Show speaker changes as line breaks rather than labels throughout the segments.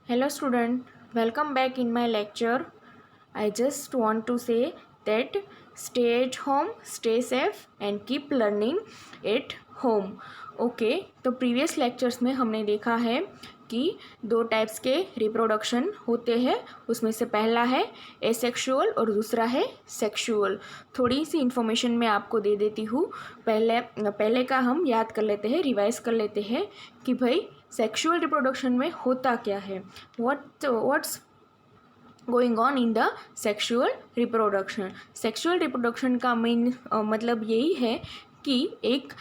Hello student, welcome back in my lecture. I just want to say that stay at home, stay safe and keep learning at home. Okay तो previous lectures में हमने देखा है कि दो types के reproduction होते हैं। उसमें से पहला है एसेक्सुअल और दूसरा है सेक्सुअल। थोड़ी सी इन्फॉर्मेशन मैं आपको दे देती हूँ। पहले का हम याद कर लेते हैं, रिवाइज कर लेते हैं कि भाई सेक्सुअल रिप्रोडक्शन में होता क्या है, what's going on in the sexual reproduction. Sexual reproduction का मेन मतलब यही है कि एक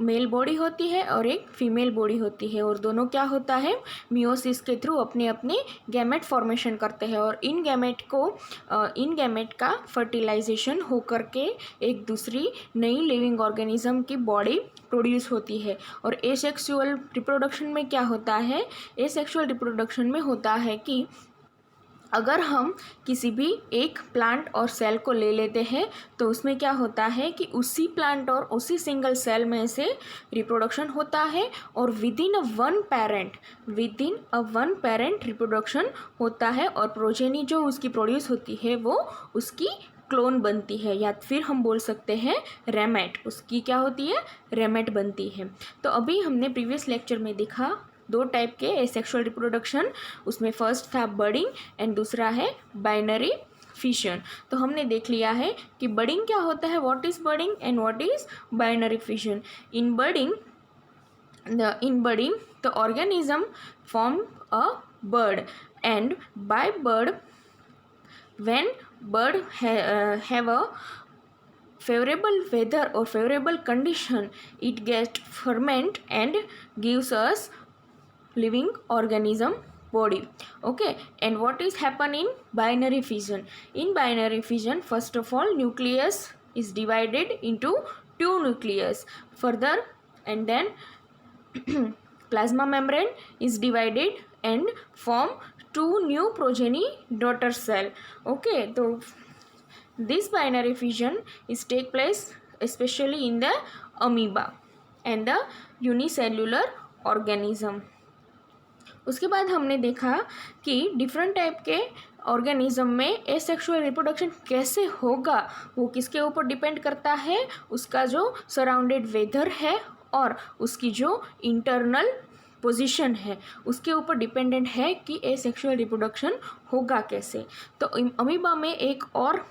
मेल बॉडी होती है और एक फीमेल बॉडी होती है और दोनों क्या होता है, मियोसिस के थ्रू अपने अपने गैमेट फॉर्मेशन करते हैं और इन गैमेट का फर्टिलाइजेशन होकर के एक दूसरी नई लिविंग ऑर्गेनिज्म की बॉडी प्रोड्यूस होती है। और एसेक्सुअल रिप्रोडक्शन में क्या होता है, एसेक्सुअल रिप्रोडक्शन में होता है कि अगर हम किसी भी एक प्लांट और सेल को ले लेते हैं तो उसमें क्या होता है कि उसी प्लांट और उसी सिंगल सेल में से रिप्रोडक्शन होता है और within a one parent reproduction होता है और प्रोजेनी जो उसकी प्रोड्यूस होती है वो उसकी क्लोन बनती है या फिर हम बोल सकते हैं रेमेट, उसकी क्या होती है, रेमेट बनती है। तो अभी हमने प्रीवियस लेक्चर में देखा दो टाइप के एसेक्सुअल रिप्रोडक्शन। उसमें फर्स्ट था बडिंग एंड दूसरा है बाइनरी फिशन। तो हमने देख लिया है कि बडिंग क्या होता है, what is budding and what is binary fission. In budding the organism form a bird and by bird when bird have a favorable weather or favorable condition, it gets ferment and gives us living organism body. Okay, and what is happen in binary fission? In binary fission, first of all, nucleus is divided into two nucleus further, and then plasma membrane is divided and form two new progeny daughter cell. Okay, so this binary fission is take place especially in the amoeba and the unicellular organism. उसके बाद हमने देखा कि different type के organism में asexual reproduction कैसे होगा, वो किसके ऊपर डिपेंड करता है, उसका जो सराउंडेड वेदर है और उसकी जो इंटरनल पोजीशन है उसके ऊपर डिपेंडेंट है कि एसेक्सुअल रिप्रोडक्शन होगा कैसे। तो अमीबा में एक और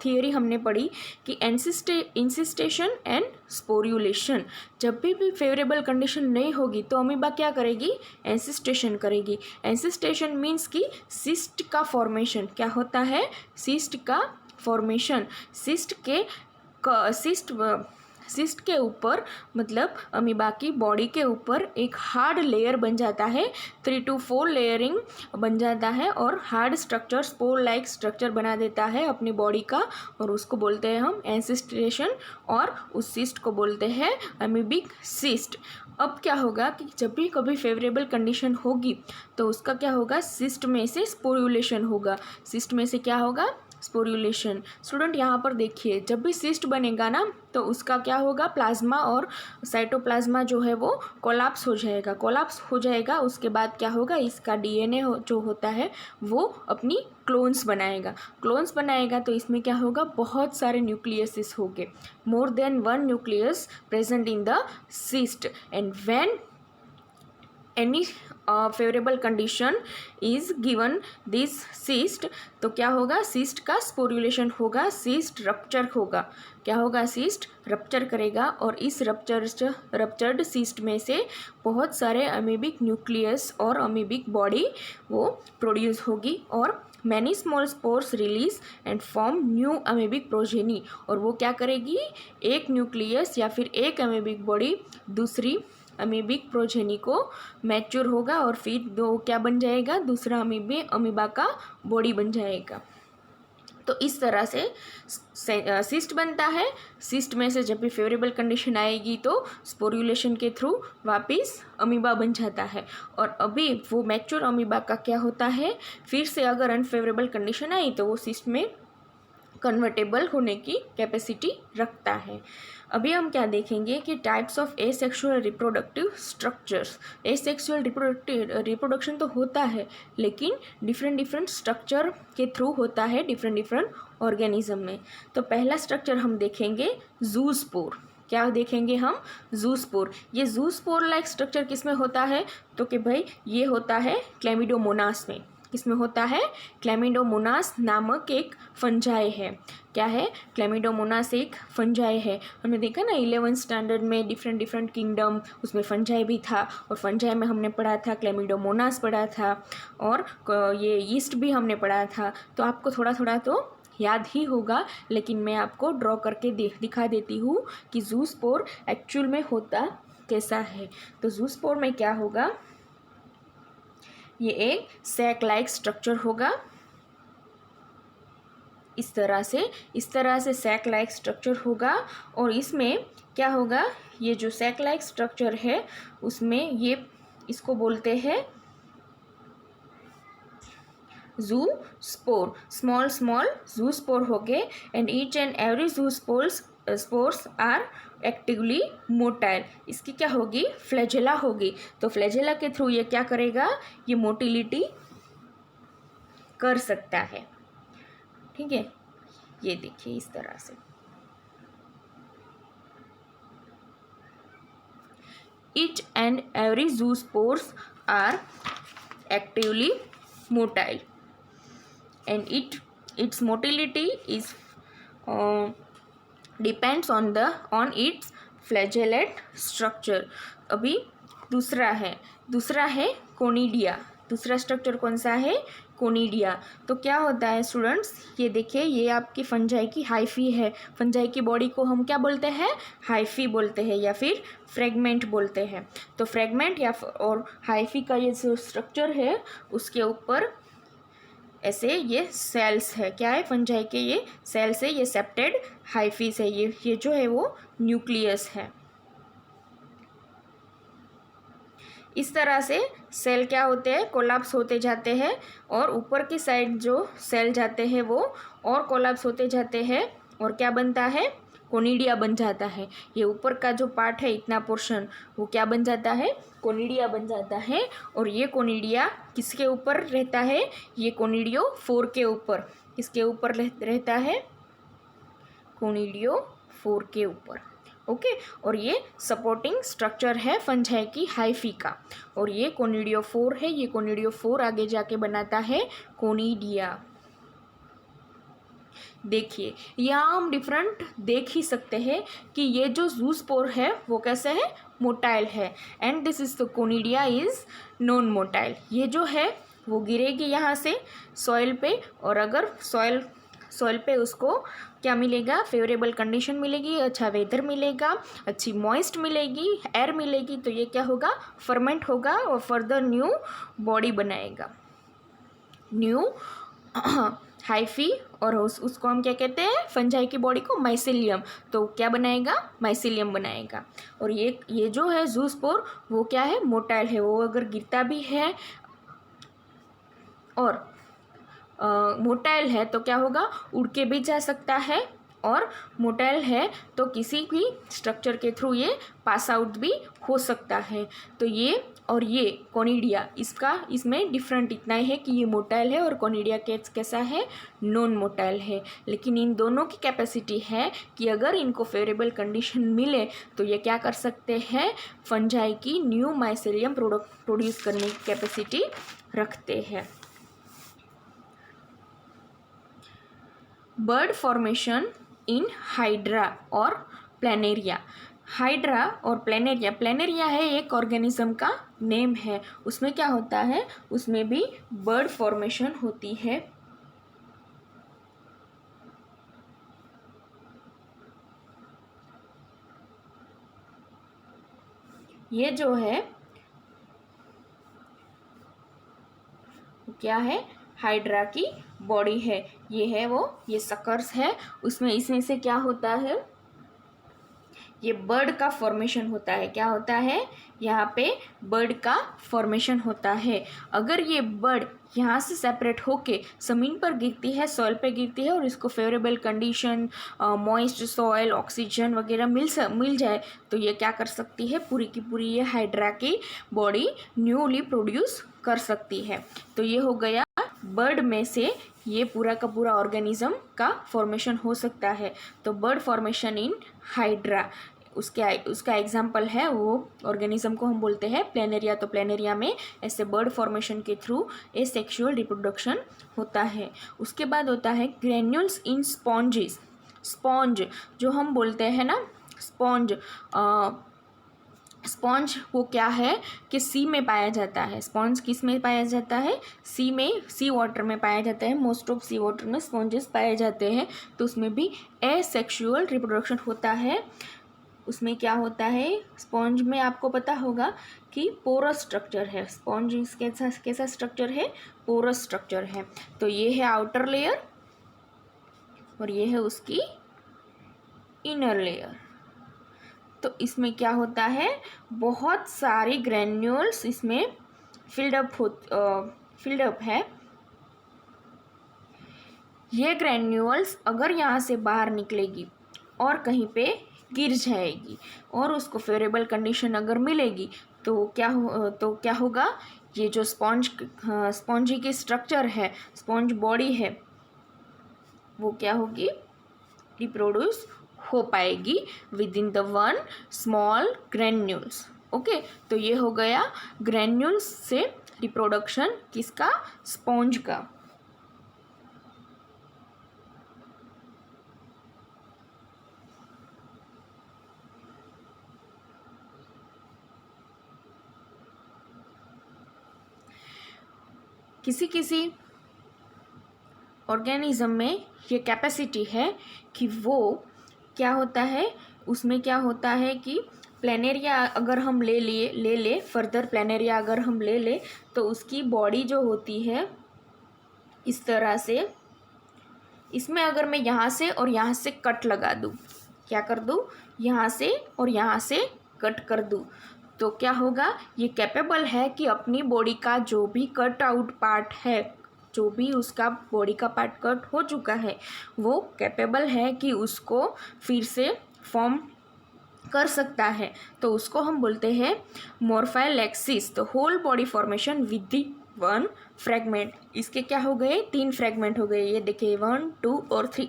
थियरी हमने पढ़ी कि इंसिस्टेशन एंड स्पोर्युलेशन। जब भी फेवरेबल कंडीशन नहीं होगी तो अमीबा क्या करेगी, इंसिस्टेशन करेगी। इंसिस्टेशन मीन्स कि सिस्ट का फॉर्मेशन। क्या होता है, सिस्ट का फॉर्मेशन। सिस्ट के ऊपर मतलब अमीबा की बॉडी के ऊपर एक हार्ड लेयर बन जाता है, 3 to 4 लेयरिंग बन जाता है और hard structure, spore like structure बना देता है अपनी बॉडी का और उसको बोलते हैं हम एंसिस्ट्रेशन और उस सिस्ट को बोलते हैं अमीबिक सिस्ट। अब क्या होगा कि जब भी कभी फेवरेबल कंडीशन होगी तो उसका क्या होगा, सिस्ट में से स्पोर्युलेशन होगा। सिस्ट में से क्या होगा, स्पोर्युलेशन। स्टूडेंट यहाँ पर देखिए, जब भी सिस्ट बनेगा ना तो उसका क्या होगा, प्लाज्मा और साइटोप्लाज्मा जो है वो कोलैप्स हो जाएगा। उसके बाद क्या होगा, इसका डीएनए जो होता है वो अपनी क्लोन्स बनाएगा। तो इसमें क्या होगा, बहुत सारे न्यूक्लियसिस होंगे, more than 1 nucleus present in the cyst. And when any favourable condition is given this cyst, तो क्या होगा, सिस्ट का स्पोर्युलेशन होगा, सिस्ट रप्चर होगा। क्या होगा, सिस्ट रप्चर करेगा और इस रप्चर्ड सिस्ट में से बहुत सारे अमीबिक न्यूक्लियस और अमीबिक बॉडी वो प्रोड्यूस होगी और many small spores release and form new amoebic progeny. और वो क्या करेगी, एक न्यूक्लियस या फिर एक अमीबिक बॉडी दूसरी अमीबिक प्रोजेनी को मैच्योर होगा और फिर दो क्या बन जाएगा, दूसरा अमीबा का बॉडी बन जाएगा। तो इस तरह से सिस्ट बनता है। सिस्ट में से जब भी फेवरेबल कंडीशन आएगी तो स्पोर्युलेशन के थ्रू वापस अमीबा बन जाता है। और अभी वो मैच्योर अमीबा का क्या होता है, फिर से अगर अनफेवरेबल कंडीशन आई तो वो सिस्ट में कन्वर्टेबल होने की कैपेसिटी रखता है। अभी हम क्या देखेंगे कि types of asexual reproductive structures. Asexual reproduction तो होता है, लेकिन डिफरेंट स्ट्रक्चर के थ्रू होता है डिफरेंट ऑर्गेनिज्म में। तो पहला स्ट्रक्चर हम देखेंगे जूस्पोर। क्या देखेंगे हम? जूस्पोर। ये जूस्पोर लाइक स्ट्रक्चर किस में होता है? तो कि भाई ये होता है क्लैमिडोमोनास में। किसमें होता है? क्लैमिडोमोनास नामक एक फंजाई है। क्या है? क्लैमिडोमोनास एक फंजाई है। हमने देखा ना 11th स्टैंडर्ड में डिफरेंट किंगडम, उसमें फंजाई भी था, और फंजाई में हमने पढ़ा था क्लैमिडोमोनास पढ़ा था, और ये ईस्ट भी हमने पढ़ा था। तो आपको थोड़ा थोड़ा तो याद ही होगा, लेकिन मैं आपको ड्रॉ करके दिखा देती हूँ कि जूस्पोर एक्चुअल में होता कैसा है। तो जूस्पोर में क्या होगा? ये एक सैक लाइक स्ट्रक्चर होगा। इस तरह से सैक लाइक स्ट्रक्चर होगा, और इसमें क्या होगा? ये जो सैक लाइक स्ट्रक्चर है उसमें ये इसको बोलते हैं जू स्पोर। स्मॉल जू स्पोर हो गए, एंड ईच एंड एवरी जू स्पोर्स आर एक्टिवली मोटाइल। इसकी क्या होगी? फ्लैजेला होगी। तो फ्लैजेला के थ्रू ये क्या करेगा? ये मोटिलिटी कर सकता है। ठीक है, ये देखिए इस तरह से। Each and every zoospores are actively motile, and its motility is depends on its flagellate structure। अभी दूसरा है कोनिडिया। दूसरा स्ट्रक्चर कौन सा है? कोनिडिया। तो क्या होता है स्टूडेंट्स? ये देखिए, ये आपकी फंजाई की हाइफी है। फंजाई की बॉडी को हम क्या बोलते हैं? हाइफी बोलते हैं, या फिर फ्रेगमेंट बोलते हैं। तो फ्रेगमेंट और हाइफी का ये जो स्ट्रक्चर है उसके ऊपर ऐसे ये सेल्स है। क्या है? फंजाई के ये सेल्स है, ये सेप्टेड हाइफीज है। ये जो है वो न्यूक्लियस है। इस तरह से सेल क्या होते हैं? कोलैप्स होते जाते हैं, और ऊपर की साइड जो सेल जाते हैं वो और कोलैप्स होते जाते हैं, और क्या बनता है? कोनिडिया बन जाता है। ये ऊपर का जो पार्ट है, इतना पोर्शन, वो क्या बन जाता है? कोनिडिया बन जाता है। और ये कोनिडिया किसके ऊपर रहता है? ये कोनिडियो 4 के ऊपर। किसके ऊपर रहता है? कोनिडियो 4 के ऊपर। ओके, और ये सपोर्टिंग स्ट्रक्चर है फंजाई की हाइफी का। और ये कोनिडियो 4 है। ये कोनिडियो 4 आगे जाके बनाता है कोनिडिया। देखिए, यहाँ हम डिफरेंट देख ही सकते हैं कि ये जो जूस्पोर है वो कैसे है? मोटाइल है, and this is the conidia is non motile. ये जो है वो गिरेगी यहाँ से सॉइल पे, और अगर सॉइल पे उसको क्या मिलेगा? फेवरेबल कंडीशन मिलेगी, अच्छा वेदर मिलेगा, अच्छी मॉइस्ट मिलेगी, एयर मिलेगी, तो ये क्या होगा? फर्मेंट होगा और फर्दर न्यू बॉडी बनाएगा, न्यू हाइफी। और उसको हम क्या कहते हैं? फंजाई की बॉडी को माइसेलियम। तो क्या बनाएगा? माइसेलियम बनाएगा। और ये जो है जूस्पोर वो क्या है? मोटाइल है। वो अगर गिरता भी है और मोटाइल है तो क्या होगा? उड़ के भी जा सकता है, और मोटाइल है तो किसी भी स्ट्रक्चर के थ्रू ये पास आउट भी हो सकता है। तो ये और ये कोनिडिया, इसमें डिफरेंट इतना ही है कि ये मोटाइल है और कोनिडिया कैसा है? नॉन मोटाइल है। लेकिन इन दोनों की कैपेसिटी है कि अगर इनको फेवरेबल कंडीशन मिले तो ये क्या कर सकते हैं? फंजाई की न्यू माइसेलियम प्रोड्यूस करने की कैपेसिटी रखते हैं। बर्ड फॉर्मेशन इन हाइड्रा और प्लेनेरिया। हाइड्रा और प्लेनेरिया है एक ऑर्गेनिज्म का नेम है। उसमें क्या होता है? उसमें भी बर्ड फॉर्मेशन होती है। ये जो है क्या है? हाइड्रा की बॉडी है। ये है वो, ये सकर्स है। इसमें से क्या होता है? ये बर्ड का फॉर्मेशन होता है। क्या होता है? यहाँ पे बर्ड का फॉर्मेशन होता है। अगर ये बर्ड यहाँ से सेपरेट होके ज़मीन पर गिरती है, सॉइल पे गिरती है और इसको favourable condition, moist soil, oxygen वगैरह मिल जाए तो ये क्या कर सकती है? पूरी की पूरी ये हाइड्रा की बॉडी न्यूली प्रोड्यूस कर सकती है। तो ये हो गया बर्ड में से ये पूरा का पूरा ऑर्गेनिज्म का फॉर्मेशन हो सकता है। तो बर्ड फॉर्मेशन इन हाइड्रा उसका एग्जाम्पल है वो ऑर्गेनिज्म को हम बोलते हैं प्लेनेरिया। तो प्लेनेरिया में ऐसे बर्ड फॉर्मेशन के थ्रू एसेक्सुअल रिप्रोडक्शन होता है। उसके बाद होता है ग्रेन्यूल्स इन स्पॉन्जेस। स्पॉन्ज जो हम बोलते हैं ना, स्पॉन्ज वो क्या है कि सी में पाया जाता है। स्पॉन्ज किस में पाया जाता है? सी में, सी वाटर में पाया जाता है। मोस्ट ऑफ सी वाटर में स्पॉन्जेस पाए जाते हैं। तो उसमें भी एसेक्सुअल रिप्रोडक्शन होता है। उसमें क्या होता है? स्पॉन्ज में आपको पता होगा कि पोरस स्ट्रक्चर है। स्पॉन्ज कैसा स्ट्रक्चर है? पोरस स्ट्रक्चर है। तो ये है आउटर लेयर और ये है उसकी इनर लेयर। तो इसमें क्या होता है? बहुत सारी ग्रेन्यूल्स इसमें फिल्डअप है। ये ग्रेन्यूल्स अगर यहाँ से बाहर निकलेगी और कहीं पे गिर जाएगी और उसको फेवरेबल कंडीशन अगर मिलेगी तो क्या होगा? ये जो स्पॉन्जी की स्ट्रक्चर है, स्पॉन्ज बॉडी है, वो क्या होगी? रिप्रोड्यूस हो पाएगी with in the one small granules. Okay, तो ये हो गया ग्रेन्यूल्स से रिप्रोडक्शन किसका? स्पॉन्ज का। किसी ऑर्गेनिज्म में ये कैपेसिटी है कि वो क्या होता है, उसमें क्या होता है कि प्लेनेरिया अगर हम ले फर्दर प्लेनेरिया अगर हम ले तो उसकी बॉडी जो होती है इस तरह से, इसमें अगर मैं यहाँ से और यहाँ से कट लगा दूँ, क्या कर दूँ? यहाँ से और यहाँ से कट कर दूँ, तो क्या होगा? ये कैपेबल है कि अपनी बॉडी का जो भी कट आउट पार्ट है, जो भी उसका बॉडी का पार्ट कट हो चुका है, वो कैपेबल है कि उसको फिर से फॉर्म कर सकता है। तो उसको हम बोलते हैं मॉर्फाइलेक्सिस। तो whole body formation with the one fragment. इसके क्या हो गए? 3 फ्रेगमेंट हो गए। ये देखिए 1, 2 और 3।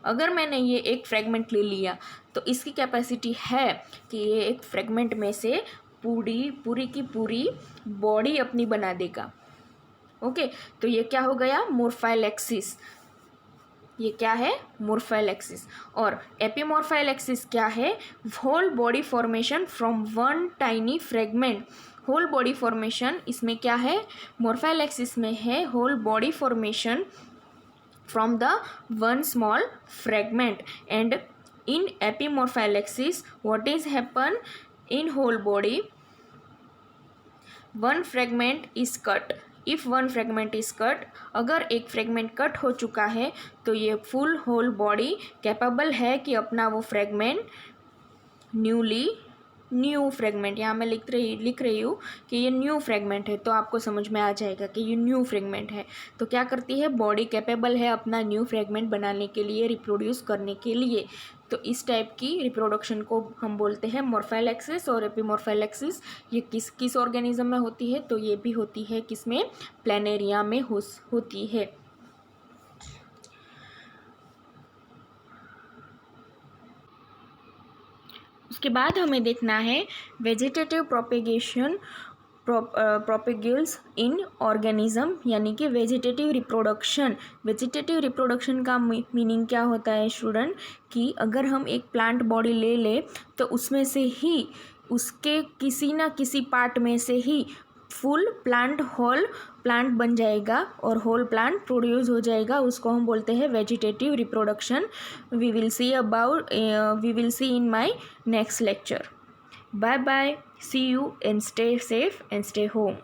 अगर मैंने ये एक फ्रेगमेंट ले लिया तो इसकी कैपेसिटी है कि ये एक फ्रेगमेंट में से पूरी की पूरी बॉडी अपनी बना देगा। ओके, तो ये क्या हो गया? मॉर्फाइलेक्सिस। ये क्या है? मॉर्फाइलेक्सिस। और एपीमॉर्फाइलेक्सिस क्या है? Whole body formation from one tiny fragment. Whole body formation इसमें क्या है? मॉर्फाइलेक्सिस में है whole body formation from the one small fragment. And in epimorphalepsis, what is happen in whole body? One fragment is cut. If one fragment is cut, अगर एक fragment cut हो चुका है तो ये फुल होल बॉडी कैपेबल है कि अपना वो फ्रेगमेंट न्यू फ्रेगमेंट, यहाँ मैं लिख रही हूँ कि ये न्यू फ्रेगमेंट है, तो आपको समझ में आ जाएगा कि ये न्यू फ्रेगमेंट है। तो क्या करती है? बॉडी कैपेबल है अपना न्यू फ्रेगमेंट बनाने के लिए, रिप्रोड्यूस करने के लिए। तो इस टाइप की रिप्रोडक्शन को हम बोलते हैं मॉर्फाइलेक्सिस और एपीमॉर्फाइलेक्सिस। ये किस ऑर्गेनिज्म में होती है? तो ये भी होती है किसमें? प्लेनेरिया में होती है। उसके बाद हमें देखना है वेजिटेटिव प्रोपेगेशन प्रोपेगल्स इन ऑर्गेनिज्म, यानी कि वेजिटेटिव रिप्रोडक्शन। वेजिटेटिव रिप्रोडक्शन का मीनिंग क्या होता है स्टूडेंट? कि अगर हम एक प्लांट बॉडी ले तो उसमें से ही उसके किसी ना किसी पार्ट में से ही फुल प्लांट, होल प्लांट बन जाएगा और होल प्लांट प्रोड्यूस हो जाएगा। उसको हम बोलते हैं vegetative reproduction. We will see in my next lecture. Bye bye, see you and stay safe and stay home.